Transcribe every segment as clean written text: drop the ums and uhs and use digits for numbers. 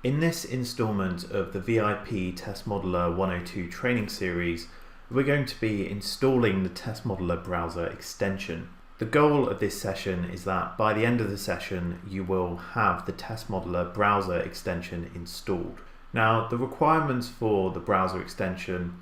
In this installment of the VIP Test Modeler 102 training series, we're going to be installing the Test Modeler browser extension. The goal of this session is that by the end of the session, you will have the Test Modeler browser extension installed. Now, the requirements for the browser extension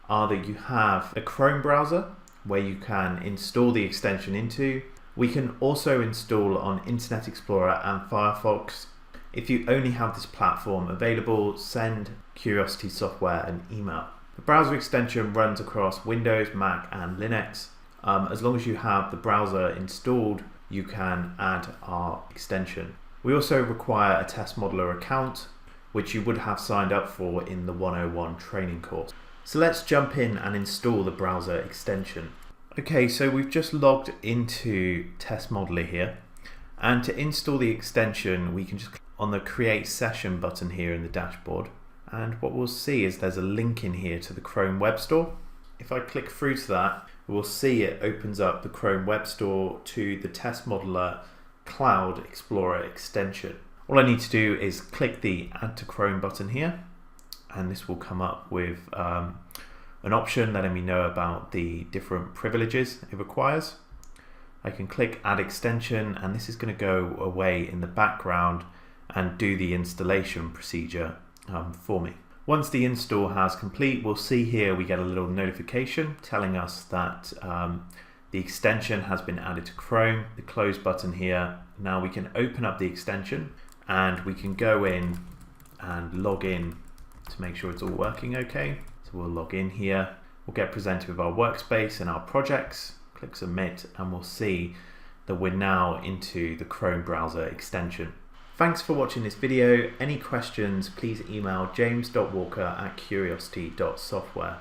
are that you have a Chrome browser where you can install the extension into. We can also install on Internet Explorer and Firefox. If you only have this platform available, send Curiosity Software an email. The browser extension runs across Windows, Mac and Linux. As long as you have the browser installed, you can add our extension. We also require a Test Modeler account, which you would have signed up for in the 101 training course. So let's jump in and install the browser extension. Okay, so we've just logged into Test Modeler here, and to install the extension we can just click on the Create Session button here in the dashboard, and what we'll see is there's a link in here to the Chrome Web Store. If I click through to that, we'll see it opens up the Chrome Web Store to the Test Modeler Cloud Explorer extension. All I need to do is click the Add to Chrome button here, and this will come up with an option letting me know about the different privileges it requires. I can click Add Extension, and this is going to go away in the background and do the installation procedure for me. Once the install has complete, we'll see here we get a little notification telling us that the extension has been added to Chrome. The close button here. Now we can open up the extension and we can go in and log in to make sure it's all working okay. So we'll log in here. We'll get presented with our workspace and our projects. Click Submit, and we'll see that we're now into the Chrome browser extension. Thanks for watching this video. Any questions, please email james.walker@curiosity.software.